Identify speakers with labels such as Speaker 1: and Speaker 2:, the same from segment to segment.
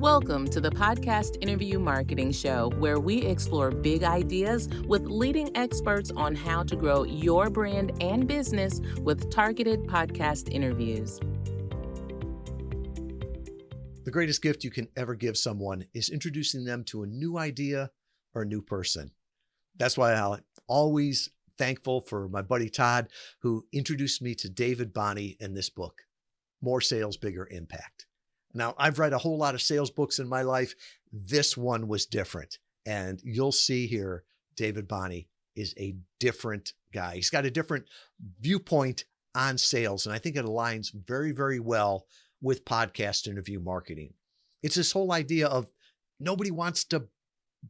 Speaker 1: Welcome to the Podcast Interview Marketing Show, where we explore big ideas with leading experts on how to grow your brand and business with targeted podcast interviews.
Speaker 2: The greatest gift you can ever give someone is introducing them to a new idea or a new person. That's why I'm always thankful for my buddy Todd, who introduced me to David Bonney in this book, More Sales, Bigger Impact. Now, I've read a whole lot of sales books in my life. This one was different. And you'll see here, David Bonney is a different guy. He's got a different viewpoint on sales. And I think it aligns very, very well with podcast interview marketing. It's this whole idea of nobody wants to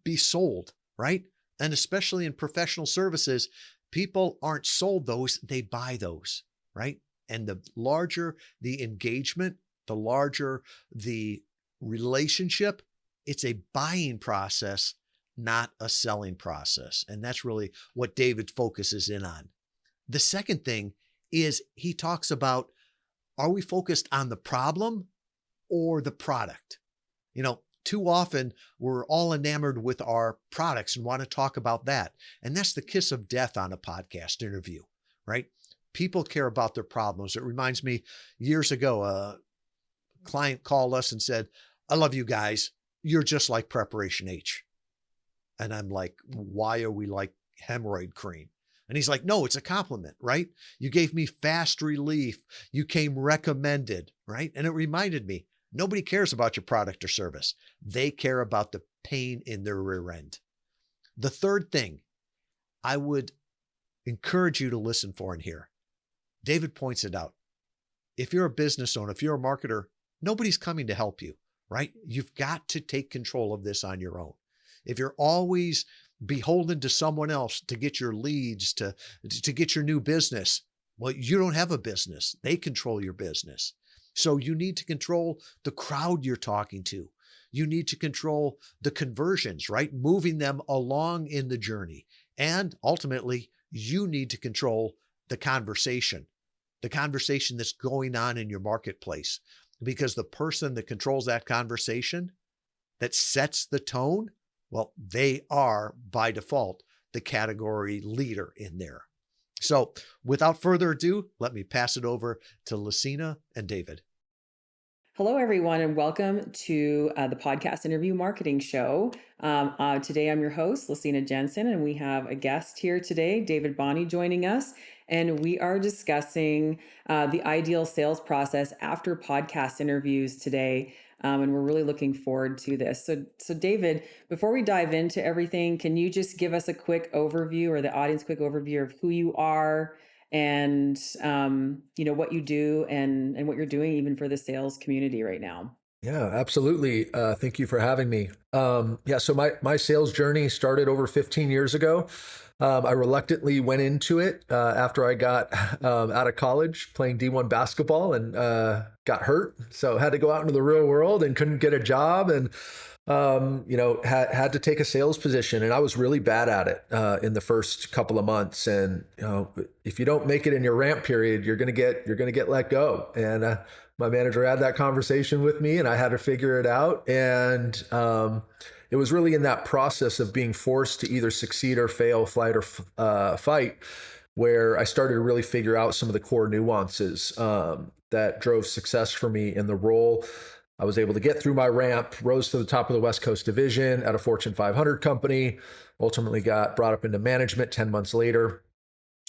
Speaker 2: be sold, right? And especially in professional services, people aren't sold those, they buy those, right? And the larger the engagement, the larger the relationship, it's a buying process, not a selling process. And that's really what David focuses in on. The second thing is he talks about, are we focused on the problem or the product? You know, too often we're all enamored with our products and want to talk about that. And that's the kiss of death on a podcast interview, right? People care about their problems. It reminds me years ago, a client called us and said, I love you guys. You're just like Preparation H. And I'm like, why are we like hemorrhoid cream? And he's like, no, it's a compliment, right? You gave me fast relief. You came recommended, right? And it reminded me, nobody cares about your product or service. They care about the pain in their rear end. The third thing I would encourage you to listen for and hear, David points it out. If you're a business owner, if you're a marketer, nobody's coming to help you, right? You've got to take control of this on your own. If you're always beholden to someone else to get your leads, to get your new business, well, you don't have a business. They control your business. So you need to control the crowd you're talking to. You need to control the conversions, right? Moving them along in the journey. And ultimately, you need to control the conversation that's going on in your marketplace. Because the person that controls that conversation, that sets the tone, well, they are by default the category leader in there. So without further ado, let me pass it over to Lasina and David.
Speaker 3: Hello, everyone, and welcome to the Podcast Interview Marketing Show. Today, I'm your host, Lasina Jensen, and we have a guest here today, David Bonney, joining us. And we are discussing the ideal sales process after podcast interviews today. And we're really looking forward to this. So David, before we dive into everything, can you just give us a quick overview, or the audience quick overview, of who you are and what you do and what you're doing even for the sales community right now?
Speaker 4: Yeah, absolutely. Thank you for having me. So my sales journey started over 15 years ago. I reluctantly went into it after I got out of college playing D1 basketball and got hurt. So had to go out into the real world and couldn't get a job, and had to take a sales position, and I was really bad at it in the first couple of months. And if you don't make it in your ramp period, you're gonna get let go. And my manager had that conversation with me, and I had to figure it out. And it was really in that process of being forced to either succeed or fail, flight or fight, where I started to really figure out some of the core nuances that drove success for me in the role. I was able to get through my ramp, rose to the top of the West Coast division at a Fortune 500 company, ultimately got brought up into management 10 months later.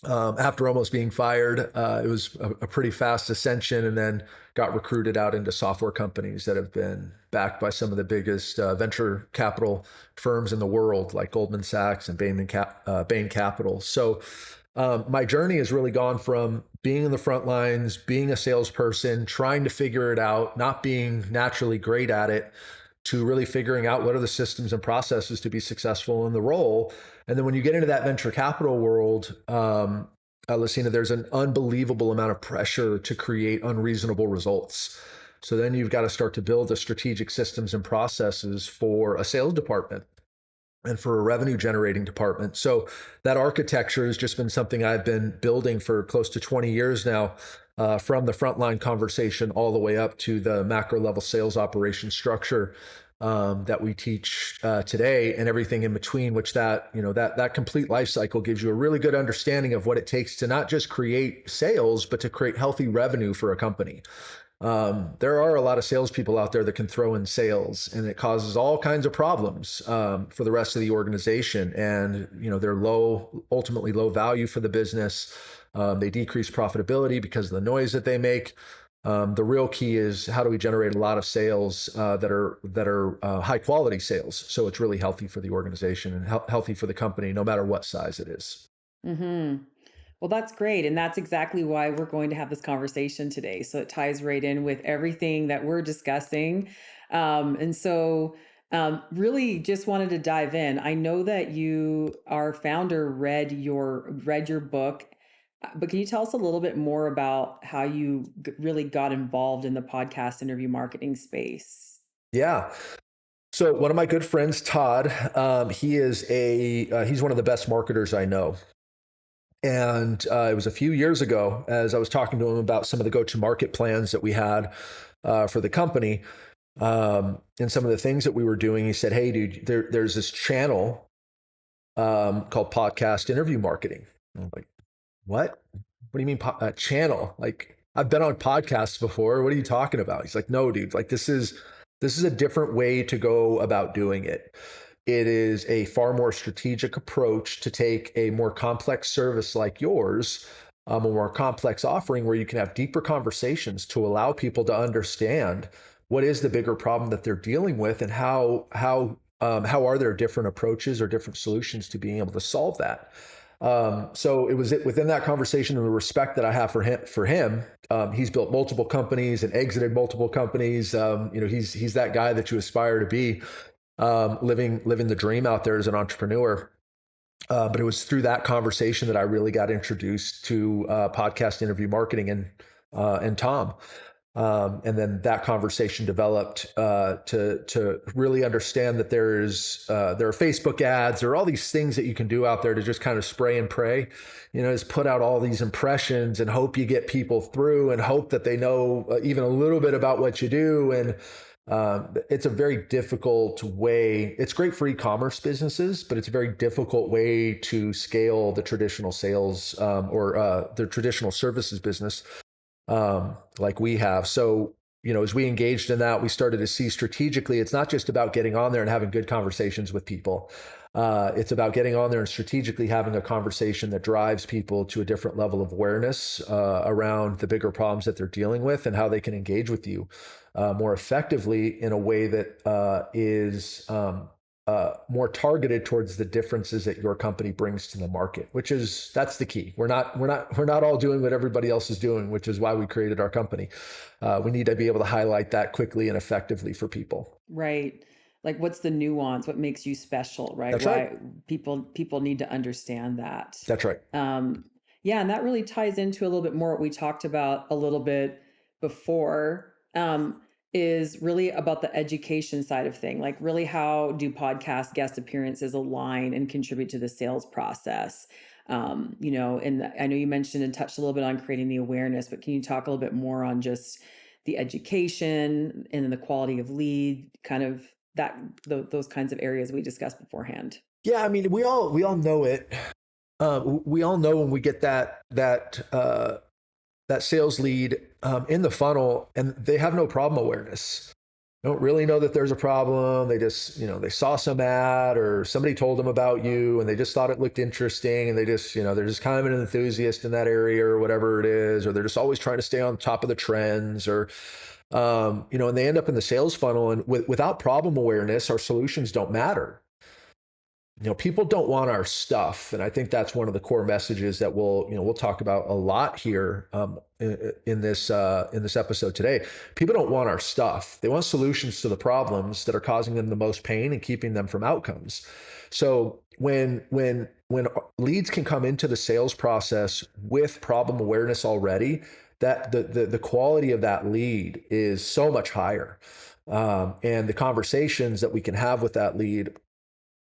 Speaker 4: After almost being fired, it was a pretty fast ascension, and then got recruited out into software companies that have been backed by some of the biggest venture capital firms in the world, like Goldman Sachs and Bain Capital. So my journey has really gone from being in the front lines, being a salesperson, trying to figure it out, not being naturally great at it, to really figuring out what are the systems and processes to be successful in the role. And then when you get into that venture capital world, Lasina, there's an unbelievable amount of pressure to create unreasonable results. So then you've got to start to build the strategic systems and processes for a sales department. and for a revenue generating department. So that architecture has just been something I've been building for close to 20 years now, from the frontline conversation all the way up to the macro level sales operation structure that we teach today, and everything in between, which that complete life cycle gives you a really good understanding of what it takes to not just create sales, but to create healthy revenue for a company. There are a lot of salespeople out there that can throw in sales, and it causes all kinds of problems for the rest of the organization. And they're ultimately low value for the business. They decrease profitability because of the noise that they make. The real key is, how do we generate a lot of sales that are high quality sales, so it's really healthy for the organization and healthy for the company, no matter what size it is.
Speaker 3: Mm-hmm. Well, that's great. And that's exactly why we're going to have this conversation today. So it ties right in with everything that we're discussing. Really just wanted to dive in. I know that our founder, read your book, but can you tell us a little bit more about how you really got involved in the podcast interview marketing space?
Speaker 4: Yeah. So one of my good friends, Todd, he's one of the best marketers I know. And it was a few years ago, as I was talking to him about some of the go-to-market plans that we had for the company, and some of the things that we were doing. He said, "Hey, dude, there's this channel called Podcast Interview Marketing." And I'm like, "What? What do you mean channel? Like, I've been on podcasts before. What are you talking about?" He's like, "No, dude. Like, this is a different way to go about doing it. It is a far more strategic approach to take a more complex service like yours, a more complex offering, where you can have deeper conversations to allow people to understand what is the bigger problem that they're dealing with, and how are there different approaches or different solutions to being able to solve that." So it was within that conversation and the respect that I have for him. He's built multiple companies and exited multiple companies. He's that guy that you aspire to be, living the dream out there as an entrepreneur. But it was through that conversation that I really got introduced to podcast interview marketing and Tom. And then that conversation developed to really understand that there are Facebook ads, there are all these things that you can do out there to just kind of spray and pray, just put out all these impressions and hope you get people through, and hope that they know even a little bit about what you do. And it's a very difficult way. It's great for e-commerce businesses, but it's a very difficult way to scale the traditional sales or the traditional services business like we have. So, as we engaged in that, we started to see strategically, it's not just about getting on there and having good conversations with people. It's about getting on there and strategically having a conversation that drives people to a different level of awareness around the bigger problems that they're dealing with, and how they can engage with you more effectively in a way that is more targeted towards the differences that your company brings to the market, that's the key. We're not all doing what everybody else is doing, which is why we created our company. We need to be able to highlight that quickly and effectively for people.
Speaker 3: Right. Like, what's the nuance? What makes you special, right?
Speaker 4: That's
Speaker 3: Why
Speaker 4: right.
Speaker 3: people need to understand that.
Speaker 4: That's right.
Speaker 3: Yeah, and that really ties into a little bit more what we talked about a little bit before. Is really about the education side of thing. Like, really, how do podcast guest appearances align and contribute to the sales process? And I know you mentioned and touched a little bit on creating the awareness, but can you talk a little bit more on just the education and then the quality of lead, kind of those kinds of areas we discussed beforehand?
Speaker 4: Yeah, I mean, we all know it. We all know when we get that sales lead in the funnel, and they have no problem awareness. They don't really know that there's a problem. They just, they saw some ad or somebody told them about you, and they just thought it looked interesting, and they just, they're just kind of an enthusiast in that area or whatever it is, or they're just always trying to stay on top of the trends, or and they end up in the sales funnel, and without problem awareness, our solutions don't matter. People don't want our stuff, and I think that's one of the core messages that we'll talk about a lot here in this episode today. People don't want our stuff; they want solutions to the problems that are causing them the most pain and keeping them from outcomes. So when leads can come into the sales process with problem awareness already, that the quality of that lead is so much higher, and the conversations that we can have with that lead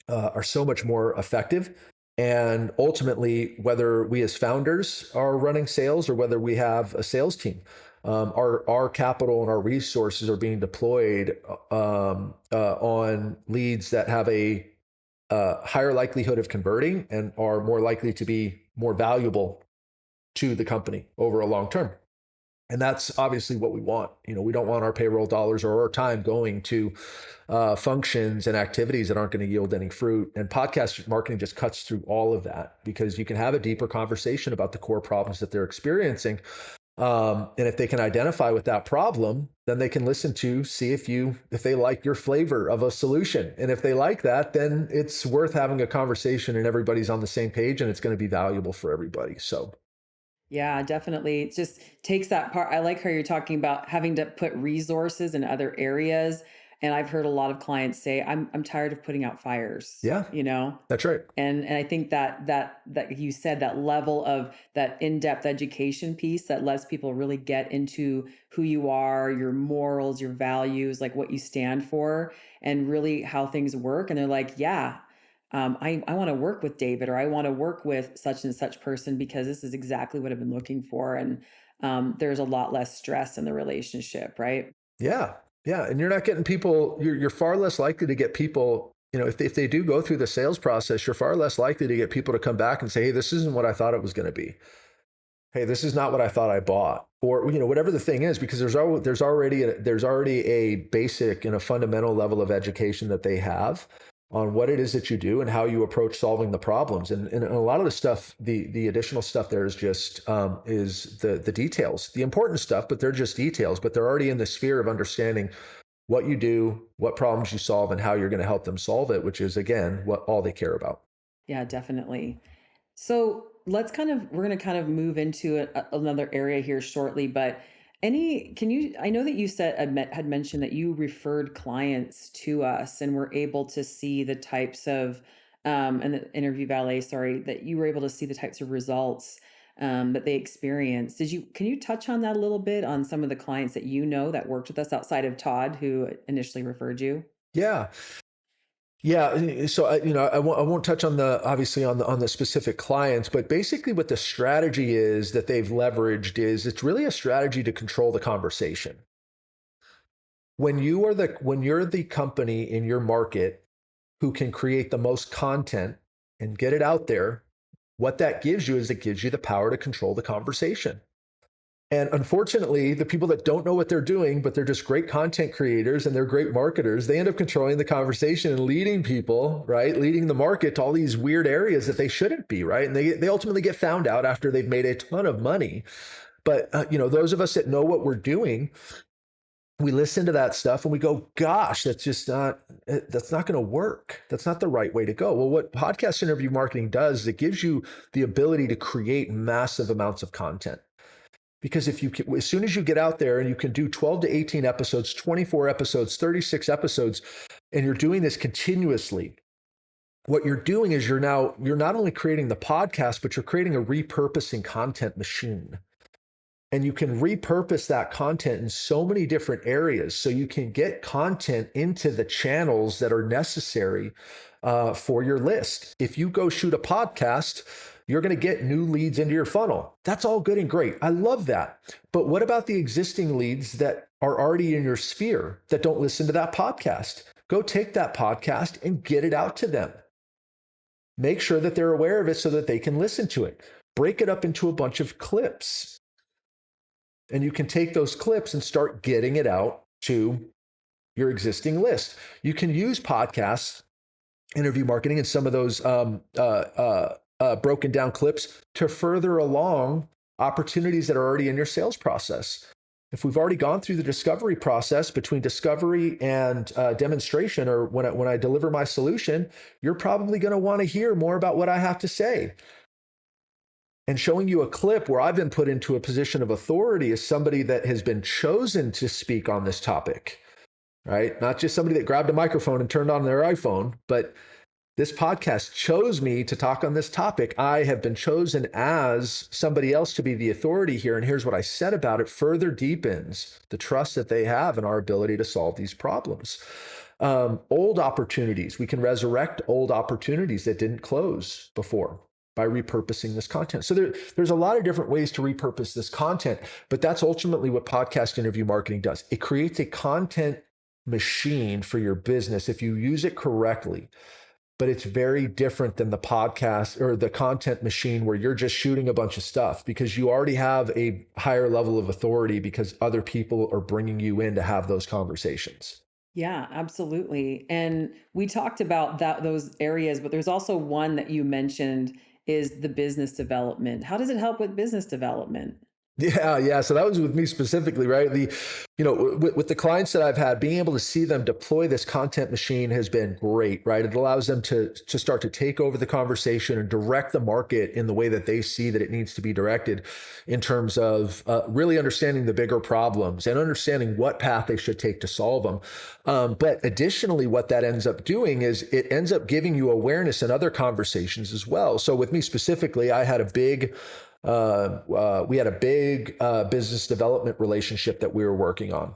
Speaker 4: are so much more effective. And ultimately, whether we as founders are running sales or whether we have a sales team, our capital and our resources are being deployed on leads that have a higher likelihood of converting and are more likely to be more valuable to the company over a long term. And that's obviously what we want. We don't want our payroll dollars or our time going to functions and activities that aren't going to yield any fruit. And podcast marketing just cuts through all of that, because you can have a deeper conversation about the core problems that they're experiencing. And if they can identify with that problem, then they can listen to see if they like your flavor of a solution. And if they like that, then it's worth having a conversation and everybody's on the same page and it's going to be valuable for everybody. So
Speaker 3: yeah, definitely. It just takes that part. I like how you're talking about having to put resources in other areas. And I've heard a lot of clients say, I'm tired of putting out fires.
Speaker 4: Yeah, that's right.
Speaker 3: And I think that you said, that level of that in-depth education piece that lets people really get into who you are, your morals, your values, like what you stand for, and really how things work. And they're like, yeah, I want to work with David, or I want to work with such and such person because this is exactly what I've been looking for. And there's a lot less stress in the relationship, right?
Speaker 4: Yeah. Yeah. And you're not getting people, you're far less likely to get people, if they do go through the sales process, you're far less likely to get people to come back and say, hey, this isn't what I thought it was going to be. Hey, this is not what I thought I bought, or, whatever the thing is, because there's already a basic and a fundamental level of education that they have on what it is that you do and how you approach solving the problems. And a lot of the stuff, the additional stuff there is just is the details, the important stuff, but they're just details, but they're already in the sphere of understanding what you do, what problems you solve, and how you're going to help them solve it, which is, again, what all they care about.
Speaker 3: Yeah, definitely. So we're going to kind of move into another area here shortly, but I know that you had mentioned that you referred clients to us and were able to see the types of, and the interview Valet, sorry, that you were able to see the types of results that they experienced. Can you touch on that a little bit, on some of the clients that that worked with us outside of Todd, who initially referred you?
Speaker 4: Yeah. Yeah, so I won't touch on obviously on the specific clients, but basically what the strategy is that they've leveraged is it's really a strategy to control the conversation. When you're the company in your market who can create the most content and get it out there, what that gives you is it gives you the power to control the conversation. And unfortunately, the people that don't know what they're doing, but they're just great content creators and they're great marketers, they end up controlling the conversation and leading people, right? Leading the market to all these weird areas that they shouldn't be, right? And they ultimately get found out after they've made a ton of money. But, those of us that know what we're doing, we listen to that stuff and we go, gosh, that's not going to work. That's not the right way to go. Well, what podcast interview marketing does is it gives you the ability to create massive amounts of content. Because as soon as you get out there and you can do 12 to 18 episodes, 24 episodes, 36 episodes, and you're doing this continuously, what you're doing is you're not only creating the podcast, but you're creating a repurposing content machine. And you can repurpose that content in so many different areas. So you can get content into the channels that are necessary for your list. If you go shoot a podcast, you're going to get new leads into your funnel. That's all good and great. I love that. But what about the existing leads that are already in your sphere that don't listen to that podcast? Go take that podcast and get it out to them. Make sure that they're aware of it so that they can listen to it. Break it up into a bunch of clips. And you can take those clips and start getting it out to your existing list. You can use podcasts, interview marketing, and some of those broken down clips to further along opportunities that are already in your sales process. If we've already gone through the discovery process between discovery and demonstration, or when I deliver my solution, you're probably going to want to hear more about what I have to say. And showing you a clip where I've been put into a position of authority as somebody that has been chosen to speak on this topic, right? Not just somebody that grabbed a microphone and turned on their iPhone, but this podcast chose me to talk on this topic. I have been chosen as somebody else to be the authority here. And here's what I said about it. Further deepens the trust that they have in our ability to solve these problems. Old opportunities. We can resurrect old opportunities that didn't close before by repurposing this content. So there's a lot of different ways to repurpose this content, but that's ultimately what podcast interview marketing does. It creates a content machine for your business if you use it correctly. But it's very different than the podcast or the content machine where you're just shooting a bunch of stuff, because you already have a higher level of authority because other people are bringing you in to have those conversations.
Speaker 3: Yeah, absolutely. And we talked about those areas, but there's also one that you mentioned is the business development. How does it help with business development?
Speaker 4: Yeah. So that was with me specifically, right? With the clients that I've had, being able to see them deploy this content machine has been great, right? It allows them to start to take over the conversation and direct the market in the way that they see that it needs to be directed, in terms of really understanding the bigger problems and understanding what path they should take to solve them. But additionally, what that ends up doing is it ends up giving you awareness in other conversations as well. So with me specifically, we had a big business development relationship that we were working on.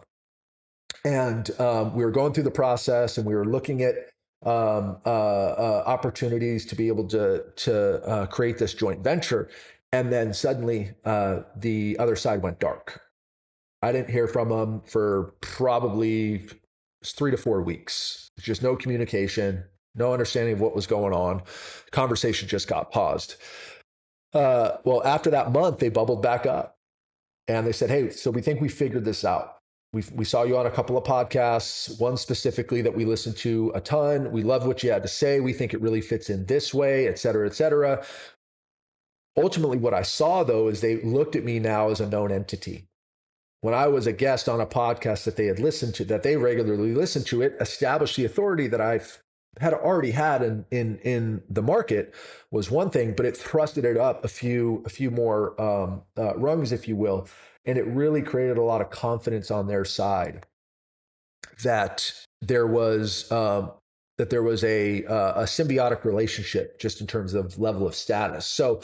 Speaker 4: And we were going through the process, and we were looking at opportunities to be able to create this joint venture. And then suddenly the other side went dark. I didn't hear from them for probably 3 to 4 weeks. Just no communication, no understanding of what was going on. The conversation just got paused. Well, after that month, they bubbled back up, and they said, "Hey, so we think we figured this out. We saw you on a couple of podcasts, one specifically that we listened to a ton. We love what you had to say. We think it really fits in this way, et cetera, et cetera." Ultimately, what I saw, though, is they looked at me now as a known entity. When I was a guest on a podcast that they had listened to, that they regularly listened to, it established the authority that I've had already had in the market was one thing, but it thrusted it up a few more rungs, if you will, and it really created a lot of confidence on their side that there was a symbiotic relationship just in terms of level of status. So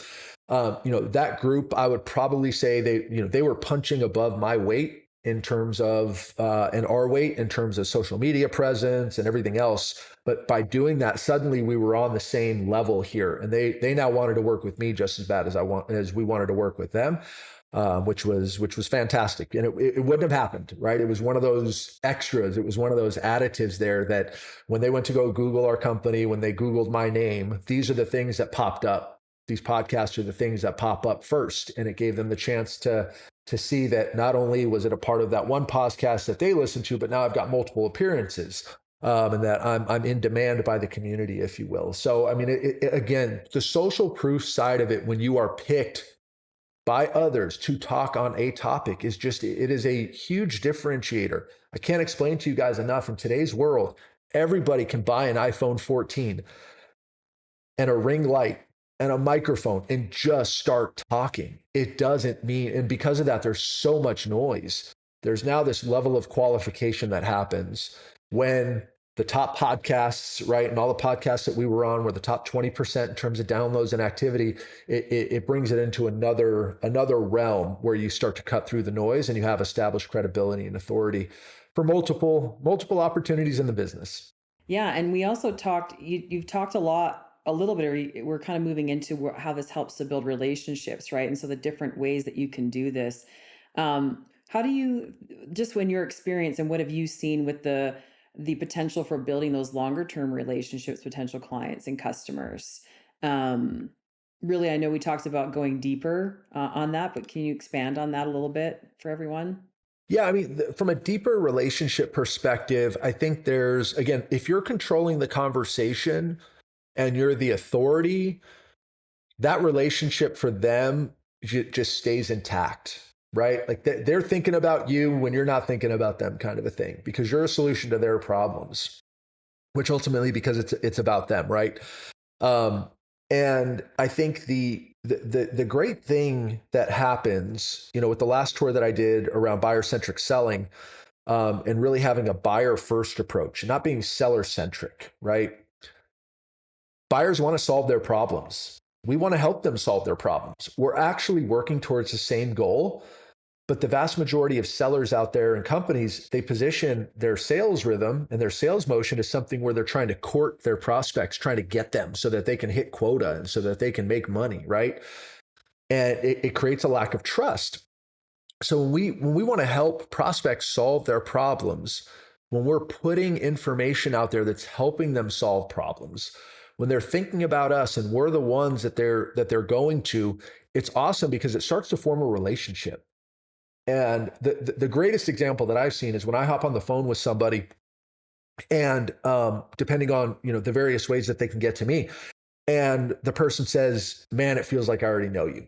Speaker 4: that group, I would probably say they were punching above my weight in terms of and our weight in terms of social media presence and everything else. But by doing that, suddenly we were on the same level here, and they now wanted to work with me just as bad as we wanted to work with them, which was fantastic. And it wouldn't have happened, right? It was one of those extras. It was one of those additives there that when they went to go Google our company, when they Googled my name, these are the things that popped up. These podcasts are the things that pop up first, and it gave them the chance to see that not only was it a part of that one podcast that they listened to, but now I've got multiple appearances, and that I'm in demand by the community, if you will. So, I mean, again, the social proof side of it, when you are picked by others to talk on a topic, it is a huge differentiator. I can't explain to you guys enough. In today's world, everybody can buy an iPhone 14 and a ring light and a microphone and just start talking. It doesn't mean, and because of that, there's so much noise. There's now this level of qualification that happens when the top podcasts, right, and all the podcasts that we were on were the top 20% in terms of downloads and activity. It brings it into another realm where you start to cut through the noise and you have established credibility and authority for multiple opportunities in the business.
Speaker 3: Yeah, and we also talked. You've talked a little bit. We're kind of moving into how this helps to build relationships, right? And so the different ways that you can do this. How do you, just when your experience and what have you seen with the potential for building those longer term relationships, potential clients and customers? Really, I know we talked about going deeper on that, but can you expand on that a little bit for everyone?
Speaker 4: Yeah, I mean, from a deeper relationship perspective, I think there's, again, if you're controlling the conversation and you're the authority, that relationship for them just stays intact, right? Like they're thinking about you when you're not thinking about them, kind of a thing, because you're a solution to their problems, which ultimately, because it's about them, right? And I think the great thing that happens, with the last tour that I did around buyer-centric selling, and really having a buyer-first approach, not being seller-centric, right? Buyers want to solve their problems. We want to help them solve their problems. We're actually working towards the same goal, But the vast majority of sellers out there and companies, they position their sales rhythm and their sales motion as something where they're trying to court their prospects, trying to get them so that they can hit quota and so that they can make money, right? And it creates a lack of trust. So when we want to help prospects solve their problems, when we're putting information out there that's helping them solve problems, when they're thinking about us and we're the ones that they're going to, it's awesome because it starts to form a relationship. And the greatest example that I've seen is when I hop on the phone with somebody, and depending on the various ways that they can get to me, and the person says, "Man, it feels like I already know you."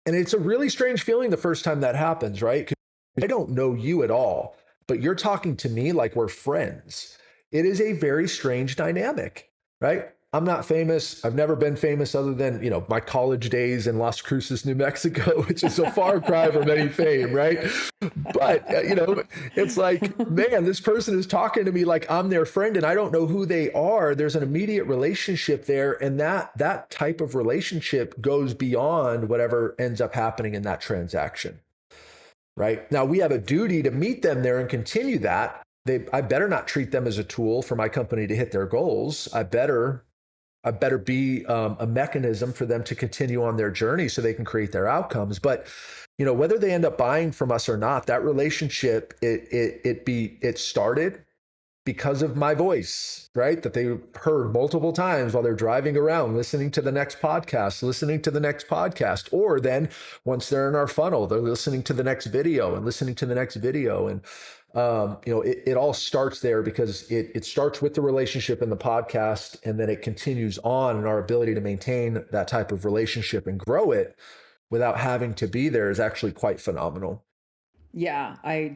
Speaker 4: And it's a really strange feeling the first time that happens, right? 'Cause I don't know you at all, but you're talking to me like we're friends. It is a very strange dynamic, right? I'm not famous. I've never been famous other than, my college days in Las Cruces, New Mexico, which is a far cry from any fame, right? But, it's like, man, this person is talking to me like I'm their friend and I don't know who they are. There's an immediate relationship there. And that type of relationship goes beyond whatever ends up happening in that transaction, right? Now, we have a duty to meet them there and continue that. I better not treat them as a tool for my company to hit their goals. I better be a mechanism for them to continue on their journey so they can create their outcomes. But, whether they end up buying from us or not, that relationship, it started because of my voice, right? That they heard multiple times while they're driving around, listening to the next podcast, or then once they're in our funnel, they're listening to the next video and listening to the next video. And, it all starts there because it starts with the relationship in the podcast, and then it continues on, and our ability to maintain that type of relationship and grow it without having to be there is actually quite phenomenal.
Speaker 3: Yeah, that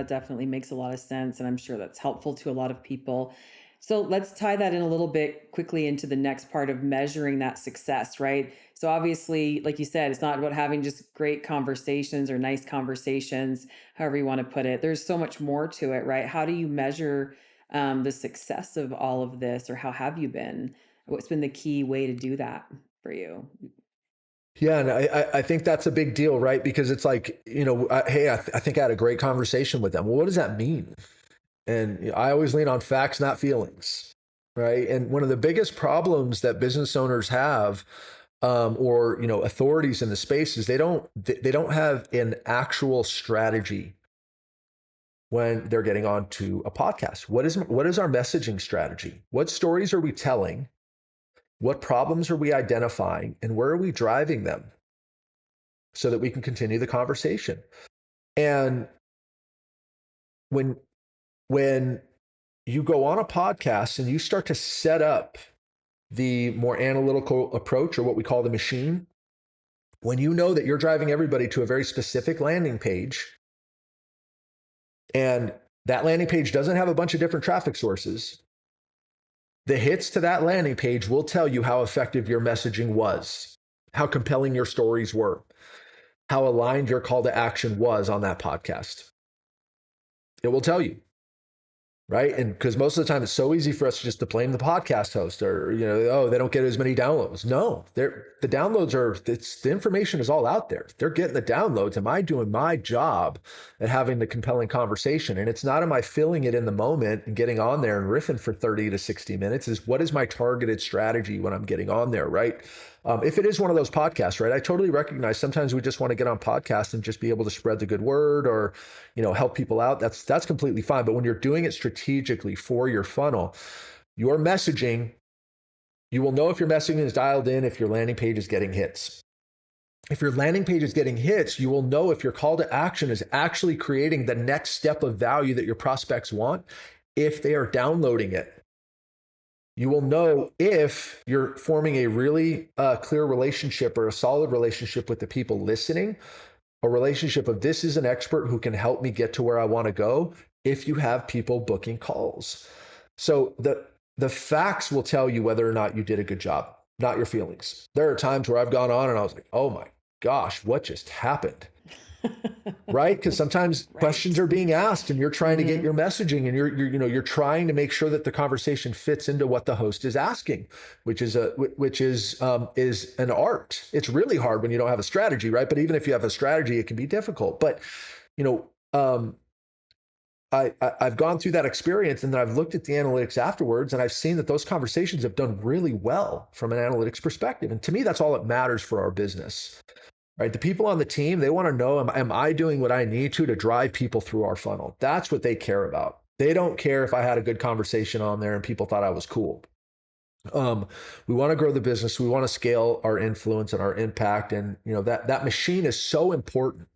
Speaker 3: definitely makes a lot of sense. And I'm sure that's helpful to a lot of people. So let's tie that in a little bit quickly into the next part of measuring that success, right? So obviously, like you said, it's not about having just great conversations or nice conversations, however you want to put it. There's so much more to it, right? How do you measure the success of all of this, or how have you been? What's been the key way to do that for you?
Speaker 4: Yeah, and I think that's a big deal, right? Because it's like, hey, I think I had a great conversation with them. Well, what does that mean? And I always lean on facts, not feelings, right? And one of the biggest problems that business owners have, or authorities in the space, is they don't have an actual strategy when they're getting onto a podcast. What is our messaging strategy? What stories are we telling? What problems are we identifying, and where are we driving them so that we can continue the conversation? And when you go on a podcast and you start to set up the more analytical approach, or what we call the machine, when you know that you're driving everybody to a very specific landing page, and that landing page doesn't have a bunch of different traffic sources, the hits to that landing page will tell you how effective your messaging was, how compelling your stories were, how aligned your call to action was on that podcast. It will tell you, right? And because most of the time it's so easy for us just to blame the podcast host, or, they don't get as many downloads. No, the downloads the information is all out there. They're getting the downloads. Am I doing my job at having the compelling conversation? And it's not, am I filling it in the moment and getting on there and riffing for 30 to 60 minutes? Is what is my targeted strategy when I'm getting on there, right? If it is one of those podcasts, right? I totally recognize sometimes we just want to get on podcasts and just be able to spread the good word, or, help people out. That's completely fine. But when you're doing it strategically for your funnel, your messaging, you will know if your messaging is dialed in, if your landing page is getting hits. If your landing page is getting hits, you will know if your call to action is actually creating the next step of value that your prospects want, if they are downloading it. You will know if you're forming a really clear relationship, or a solid relationship with the people listening, a relationship of, this is an expert who can help me get to where I want to go, if you have people booking calls. So the facts will tell you whether or not you did a good job, not your feelings. There are times where I've gone on and I was like, oh my gosh, what just happened? right? Because sometimes
Speaker 3: Right.
Speaker 4: questions are being asked and you're trying to get
Speaker 3: Mhm.
Speaker 4: your messaging and you're trying to make sure that the conversation fits into what the host is asking, which is an art. It's really hard when you don't have a strategy, right? But even if you have a strategy, it can be difficult. But you know, I've gone through that experience and then I've looked at the analytics afterwards and I've seen that those conversations have done really well from an analytics perspective. And to me, that's all that matters for our business, right? The people on the team, they want to know, am I doing what I need to drive people through our funnel? That's what they care about. They don't care if I had a good conversation on there and people thought I was cool. We want to grow the business. We want to scale our influence and our impact. And that machine is so important.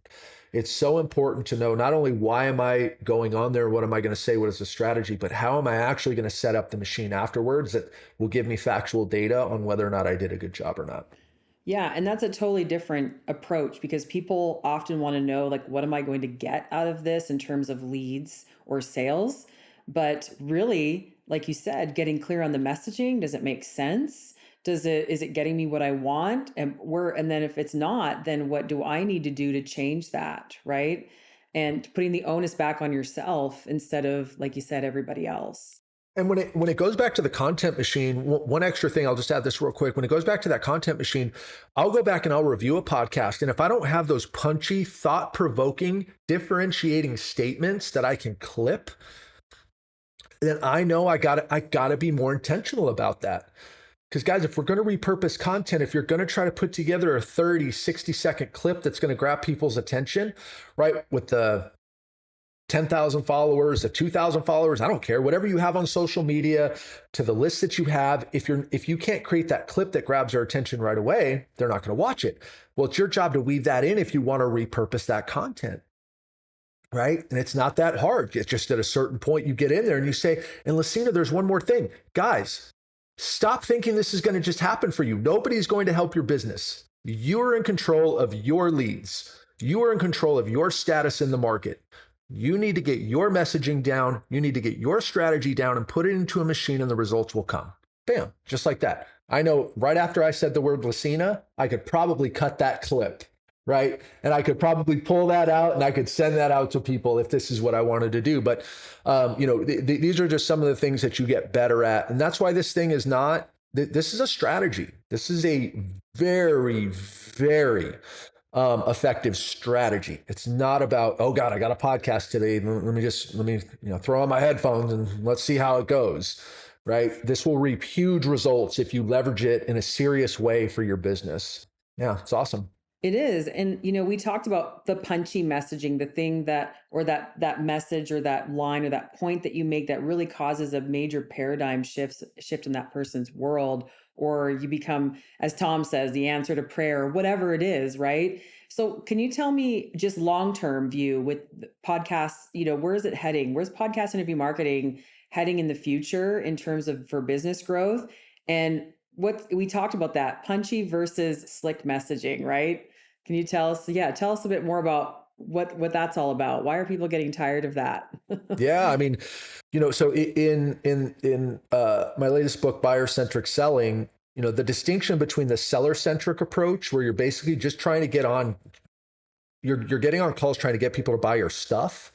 Speaker 4: It's so important to know not only why am I going on there, what am I going to say, what is the strategy, but how am I actually going to set up the machine afterwards that will give me factual data on whether or not I did a good job or not.
Speaker 3: Yeah, and that's a totally different approach because people often want to know, like, what am I going to get out of this in terms of leads or sales? But really, like you said, getting clear on the messaging, does it make sense? Is it getting me what I want? And then if it's not, then what do I need to do to change that, right? And putting the onus back on yourself instead of, like you said, everybody else.
Speaker 4: And when it goes back to the content machine, one extra thing, I'll just add this real quick. When it goes back to that content machine, I'll go back and I'll review a podcast. And if I don't have those punchy, thought-provoking, differentiating statements that I can clip, then I know I gotta be more intentional about that. Because guys, if we're going to repurpose content, if you're going to try to put together a 30, 60-second clip that's going to grab people's attention, right, with the 10,000 followers, the 2,000 followers, I don't care, whatever you have on social media, to the list that you have, if you can't create that clip that grabs their attention right away, they're not going to watch it. Well, it's your job to weave that in if you want to repurpose that content. Right? And it's not that hard. It's just at a certain point you get in there and you say, and Lasina, there's one more thing. Guys, stop thinking this is going to just happen for you. Nobody's going to help your business. You're in control of your leads. You are in control of your status in the market. You need to get your messaging down. You need to get your strategy down and put it into a machine and the results will come. Bam, just like that. I know right after I said the word Lasina, I could probably cut that clip, right? And I could probably pull that out and I could send that out to people if this is what I wanted to do. But, these are just some of the things that you get better at. And that's why this thing is not, this is a strategy. This is a very, very effective strategy. It's not about, oh God, I got a podcast today. Let me throw on my headphones and let's see how it goes, right? This will reap huge results if you leverage it in a serious way for your business. Yeah, it's awesome.
Speaker 3: It is. And, we talked about the punchy messaging, the thing that message or that line or that point that you make that really causes a major paradigm shift in that person's world, or you become, as Tom says, the answer to prayer, or whatever it is, right? So can you tell me just long-term view with podcasts, where is it heading? Where's podcast interview marketing heading in the future in terms of for business growth? And what we talked about, that punchy versus slick messaging, right? Can you tell us a bit more about what that's all about? Why are people getting tired of that?
Speaker 4: Yeah, I mean, so in my latest book, Buyer-Centric Selling, the distinction between the seller-centric approach, where you're basically just trying to get on, you're getting on calls trying to get people to buy your stuff,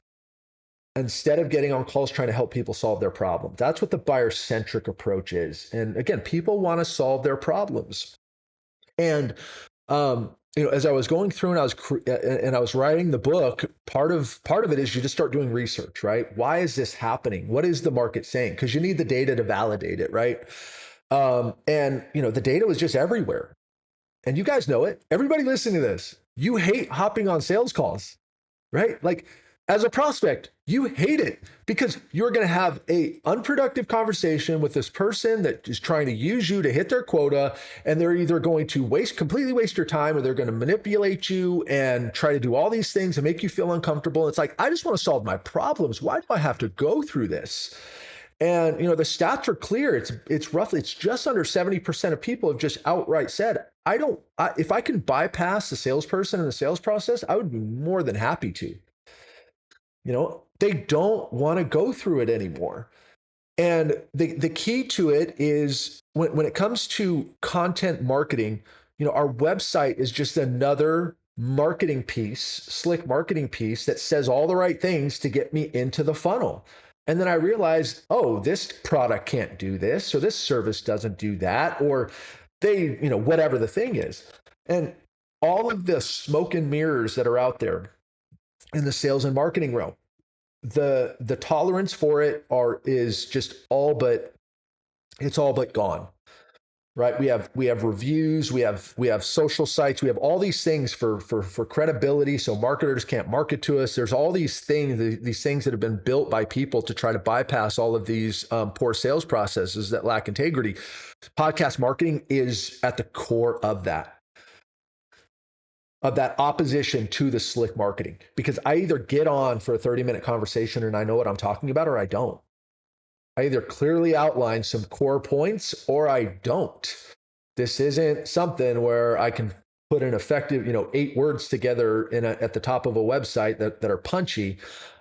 Speaker 4: instead of getting on calls trying to help people solve their problem. That's what the buyer-centric approach is. And again, people want to solve their problems. And as I was going through and I was writing the book, part of it is you just start doing research, right? Why is this happening? What is the market saying? Because you need the data to validate it, right? The data was just everywhere. And you guys know it. Everybody listening to this, you hate hopping on sales calls, right? Like, as a prospect, you hate it because you're going to have a unproductive conversation with this person that is trying to use you to hit their quota, and they're either going to completely waste your time, or they're going to manipulate you and try to do all these things and make you feel uncomfortable. It's like, I just want to solve my problems. Why do I have to go through this? And the stats are clear. It's just under 70% of people have just outright said, if I can bypass the salesperson and the sales process, I would be more than happy to. They don't want to go through it anymore. And the key to it is when it comes to content marketing, our website is just another marketing piece, slick marketing piece that says all the right things to get me into the funnel. And then I realized, oh, this product can't do this, or this service doesn't do that, or they, whatever the thing is. And all of the smoke and mirrors that are out there in the sales and marketing realm, the tolerance for it is just all but gone. Right? We have reviews, we have social sites, we have all these things for credibility, so marketers can't market to us. There's all these things that have been built by people to try to bypass all of these poor sales processes that lack integrity. Podcast marketing is at the core of that opposition to the slick marketing, because I either get on for a 30-minute conversation and I know what I'm talking about, or I don't. I either clearly outline some core points or I don't. This isn't something where I can put an effective, 8 words together at the top of a website that are punchy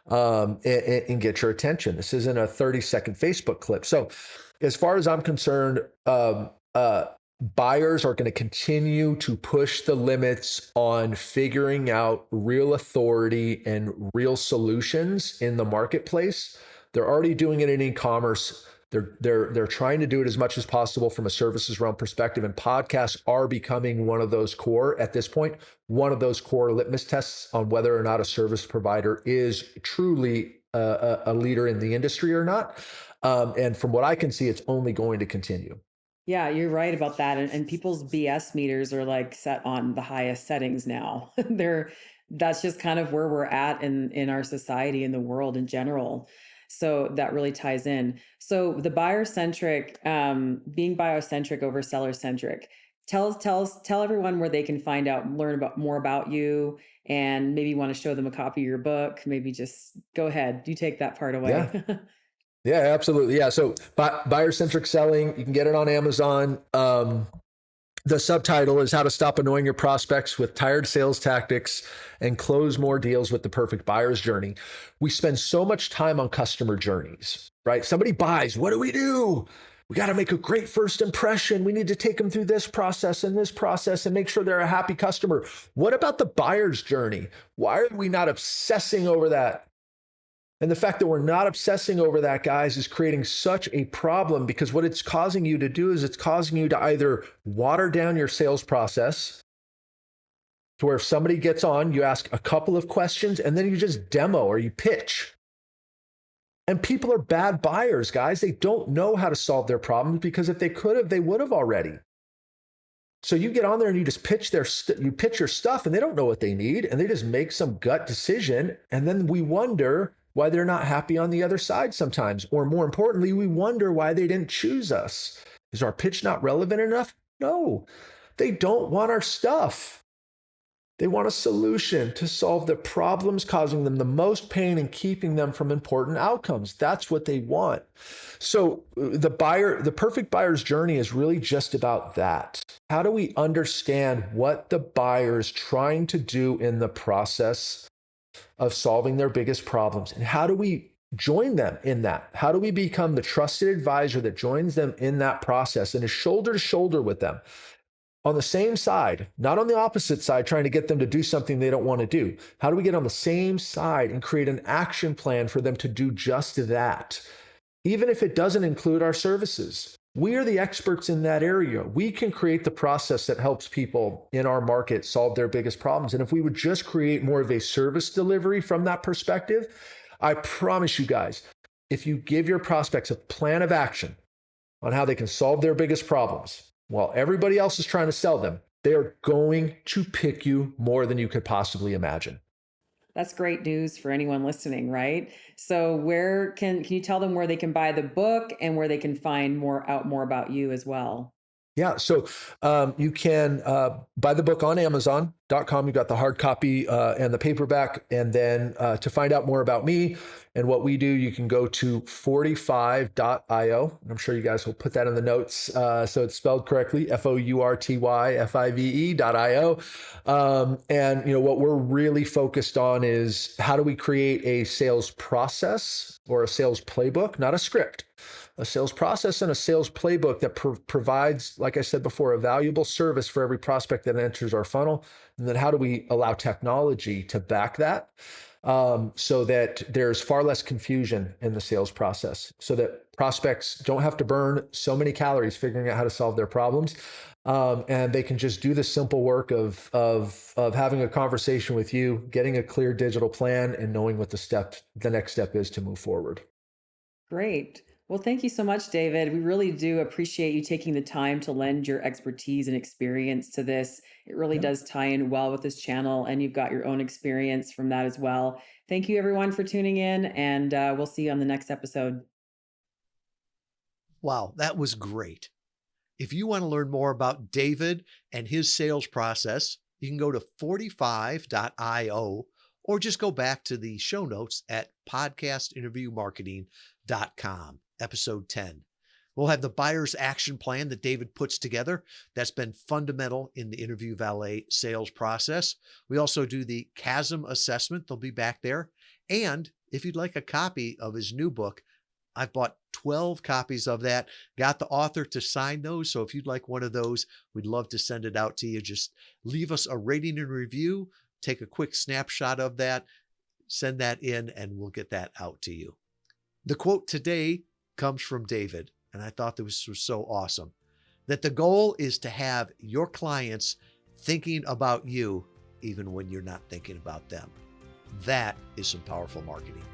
Speaker 4: and get your attention. This isn't a 30-second Facebook clip. So as far as I'm concerned, buyers are going to continue to push the limits on figuring out real authority and real solutions in the marketplace. They're already doing it in e-commerce. They're trying to do it as much as possible from a services realm perspective, and podcasts are becoming one of those core, at this point, one of those core litmus tests on whether or not a service provider is truly a leader in the industry or not. And from what I can see, it's only going to continue.
Speaker 3: Yeah, you're right about that. And people's BS meters are like set on the highest settings now. That's just kind of where we're at in our society, in the world in general. So that really ties in. So the buyer-centric, being buyer-centric over seller-centric, tell everyone where they can learn more about you, and maybe you want to show them a copy of your book. Maybe just go ahead. You take that part away.
Speaker 4: Yeah. Yeah, absolutely. Yeah. So buyer-centric selling, you can get it on Amazon. The subtitle is How to Stop Annoying Your Prospects with Tired Sales Tactics and Close More Deals with the Perfect Buyer's Journey. We spend so much time on customer journeys, right? Somebody buys, what do? We got to make a great first impression. We need to take them through this process and make sure they're a happy customer. What about the buyer's journey? Why are we not obsessing over that? And the fact that we're not obsessing over that, guys, is creating such a problem, because what it's causing you to do is it's causing you to either water down your sales process to where if somebody gets on, you ask a couple of questions and then you just demo or you pitch. And people are bad buyers, guys. They don't know how to solve their problems, because if they could have, they would have already. So you get on there and you just pitch your stuff, and they don't know what they need, and they just make some gut decision. And then we wonder why they're not happy on the other side sometimes. Or more importantly, we wonder why they didn't choose us. Is our pitch not relevant enough? No, they don't want our stuff. They want a solution to solve the problems causing them the most pain and keeping them from important outcomes. That's what they want. So the perfect buyer's journey is really just about that. How do we understand what the buyer is trying to do in the process of solving their biggest problems? And how do we join them in that? How do we become the trusted advisor that joins them in that process and is shoulder to shoulder with them on the same side, not on the opposite side, trying to get them to do something they don't want to do? How do we get on the same side and create an action plan for them to do just that? Even if it doesn't include our services, we are the experts in that area. We can create the process that helps people in our market solve their biggest problems. And if we would just create more of a service delivery from that perspective, I promise you guys, if you give your prospects a plan of action on how they can solve their biggest problems while everybody else is trying to sell them, they are going to pick you more than you could possibly imagine.
Speaker 3: That's great news for anyone listening, right? So where can you tell them where they can buy the book and where they can find more about you as well?
Speaker 4: Yeah, so you can buy the book on Amazon.com. You've got the hard copy and the paperback. And then to find out more about me and what we do, you can go to 45.io. I'm sure you guys will put that in the notes so it's spelled correctly, FOURTYFIVE.io. And what we're really focused on is how do we create a sales process or a sales playbook, not a script, a sales process and a sales playbook that provides, like I said before, a valuable service for every prospect that enters our funnel. And then how do we allow technology to back that, so that there's far less confusion in the sales process, so that prospects don't have to burn so many calories figuring out how to solve their problems. And they can just do the simple work of having a conversation with you, getting a clear digital plan, and knowing what the next step is to move forward.
Speaker 3: Great. Well, thank you so much, David. We really do appreciate you taking the time to lend your expertise and experience to this. It really
Speaker 2: Yeah.
Speaker 3: does tie in well with this channel, and you've got your own experience from that as well. Thank you, everyone, for tuning in, and we'll see you on the next episode.
Speaker 2: Wow, that was great. If you want to learn more about David and his sales process, you can go to 45.io or just go back to the show notes at podcastinterviewmarketing.com, episode 10. We'll have the buyer's action plan that David puts together. That's been fundamental in the Interview Valet sales process. We also do the chasm assessment. They'll be back there. And if you'd like a copy of his new book, I've bought 12 copies of that, got the author to sign those. So if you'd like one of those, we'd love to send it out to you. Just leave us a rating and review, take a quick snapshot of that, send that in, and we'll get that out to you. The quote today comes from David, and I thought this was so awesome, that the goal is to have your clients thinking about you even when you're not thinking about them. That is some powerful marketing.